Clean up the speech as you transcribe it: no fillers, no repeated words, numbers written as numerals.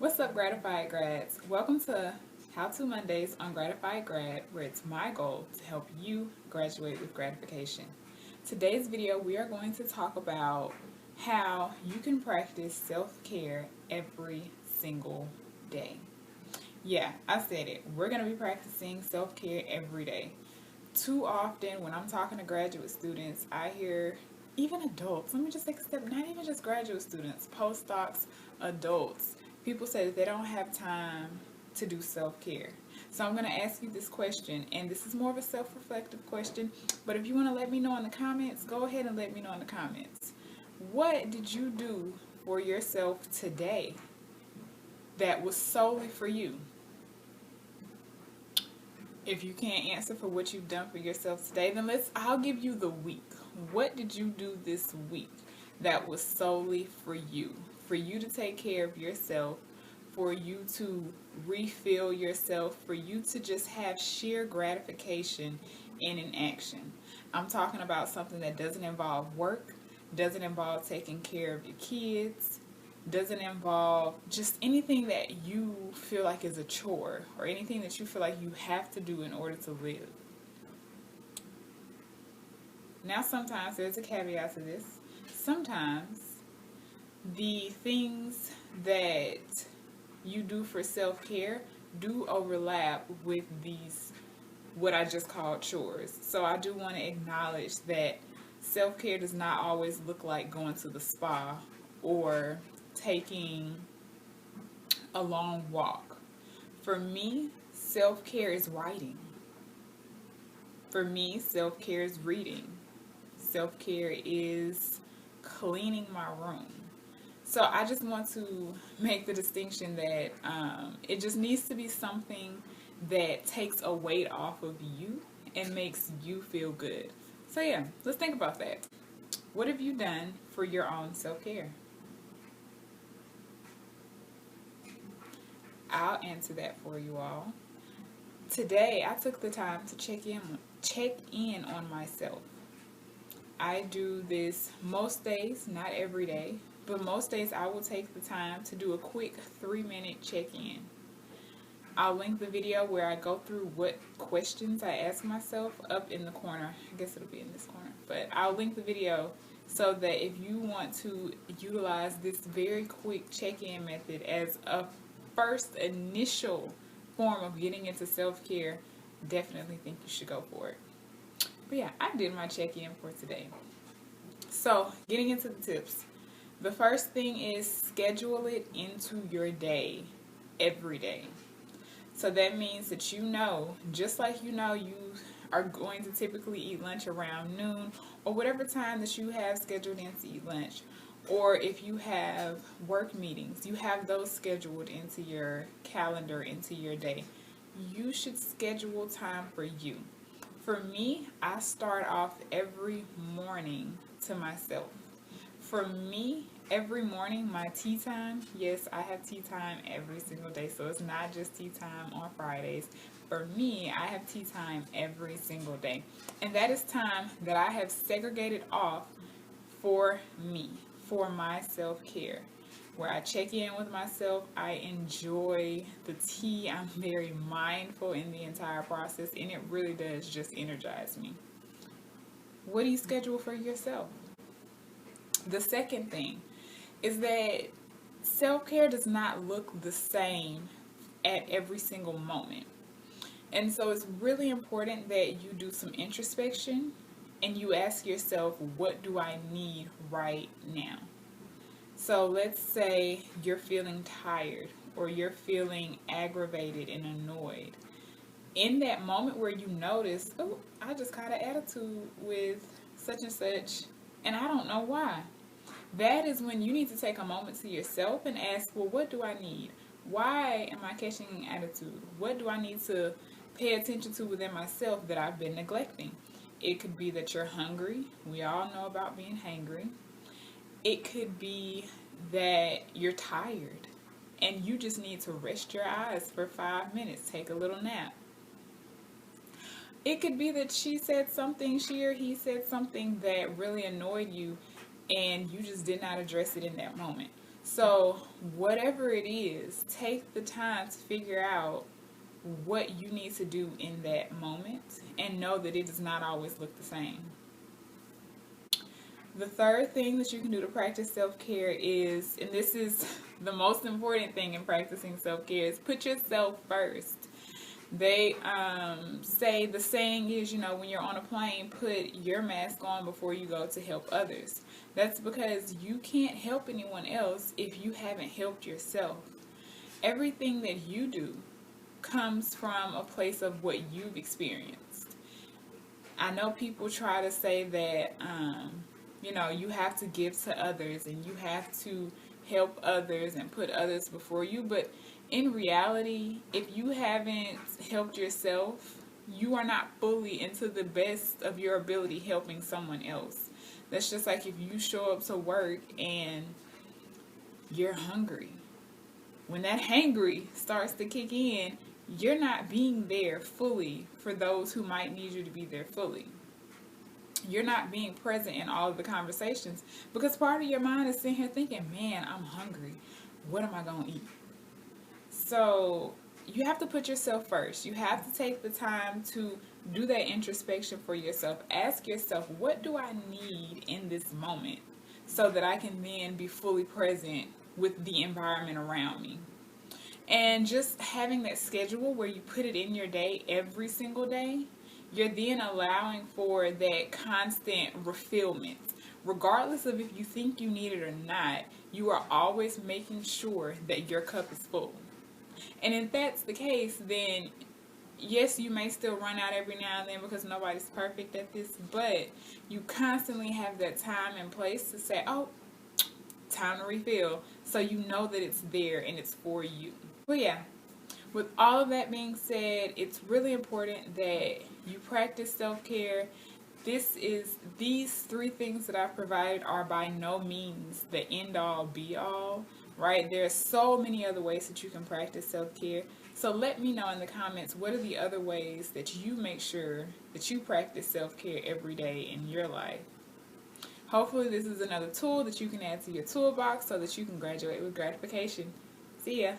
What's up, Gratified Grads? Welcome to How To Mondays on Gratified Grad, where it's my goal to help you graduate with gratification. Today's video, we are going to talk about how you can practice self-care every single day. Yeah, I said it. We're going to be practicing self-care every day. Too often, when I'm talking to graduate students, I hear even adults, let me just take a step, not even just graduate students, postdocs, adults, people say that they don't have time to do self-care. So I'm going to ask you this question, and this is more of a self-reflective question, but if you want to let me know in the comments, go ahead and let me know in the comments. What did you do for yourself today that was solely for you? If you can't answer for what you've done for yourself today, then I'll give you the week. What did you do this week that was solely for you? For you to take care of yourself, for you to refill yourself, for you to just have sheer gratification in an action. I'm talking about something that doesn't involve work, doesn't involve taking care of your kids, doesn't involve just anything that you feel like is a chore or anything that you feel like you have to do in order to live. Now, sometimes there's a caveat to this. Sometimes the things that you do for self-care do overlap with these, what I just called chores. So I do want to acknowledge that self-care does not always look like going to the spa or taking a long walk. For me, self-care is writing. For me, self-care is reading. Self-care is cleaning my room. So I just want to make the distinction that it just needs to be something that takes a weight off of you and makes you feel good. So yeah, let's think about that. What have you done for your own self-care? I'll answer that for you all. Today, I took the time to check in on myself. I do this most days, not every day, but most days I will take the time to do a quick 3-minute check-in. I'll link the video where I go through what questions I ask myself up in the corner. I guess it'll be in this corner, but I'll link the video so that if you want to utilize this very quick check-in method as a first initial form of getting into self-care, definitely think you should go for it. But yeah, I did my check-in for today. So getting into the tips, the first thing is schedule it into your day every day. So that means that just like you are going to typically eat lunch around noon or whatever time that you have scheduled in to eat lunch, or if you have work meetings, you have those scheduled into your calendar, into your day. You should schedule time for you. For me, I start off every morning to myself. For me, every morning, my tea time, yes, I have tea time every single day, so it's not just tea time on Fridays. For me, I have tea time every single day. And that is time that I have segregated off for me, for my self-care, where I check in with myself. I enjoy the tea. I'm very mindful in the entire process, and it really does just energize me. What do you schedule for yourself? The second thing is that self-care does not look the same at every single moment. And so it's really important that you do some introspection and you ask yourself, what do I need right now? So let's say you're feeling tired or you're feeling aggravated and annoyed. In that moment where you notice, oh, I just caught an attitude with such and such, and I don't know why. That is when you need to take a moment to yourself and ask, well, what do I need? Why am I catching an attitude? What do I need to pay attention to within myself that I've been neglecting? It could be that you're hungry. We all know about being hangry. It could be that you're tired and you just need to rest your eyes for 5 minutes, take a little nap. It could be that she or he said something that really annoyed you and you just did not address it in that moment. So whatever it is, take the time to figure out what you need to do in that moment and know that it does not always look the same. The third thing that you can do to practice self-care is, and this is the most important thing in practicing self-care, is put yourself first. They say, the saying is, when you're on a plane, put your mask on before you go to help others. That's because you can't help anyone else if you haven't helped yourself. Everything that you do comes from a place of what you've experienced. I know people try to say that, you have to give to others and you have to help others and put others before you, but in reality, if you haven't helped yourself, you are not fully into the best of your ability helping someone else. That's just like if you show up to work and you're hungry. When that hangry starts to kick in, you're not being there fully for those who might need you to be there fully. You're not being present in all of the conversations because part of your mind is sitting here thinking, man, I'm hungry. What am I going to eat? So you have to put yourself first. You have to take the time to do that introspection for yourself. Ask yourself, what do I need in this moment so that I can then be fully present with the environment around me? And just having that schedule where you put it in your day every single day, you're then allowing for that constant refillment. Regardless of if you think you need it or not, you are always making sure that your cup is full. And if that's the case, then yes, you may still run out every now and then because nobody's perfect at this, but you constantly have that time and place to say, oh, time to refill, so you know that it's there and it's for you. But yeah, with all of that being said, it's really important that you practice self-care. These three things that I've provided are by no means the end-all be-all, right? There are so many other ways that you can practice self-care. So let me know in the comments, what are the other ways that you make sure that you practice self-care every day in your life? Hopefully this is another tool that you can add to your toolbox so that you can graduate with gratification. See ya.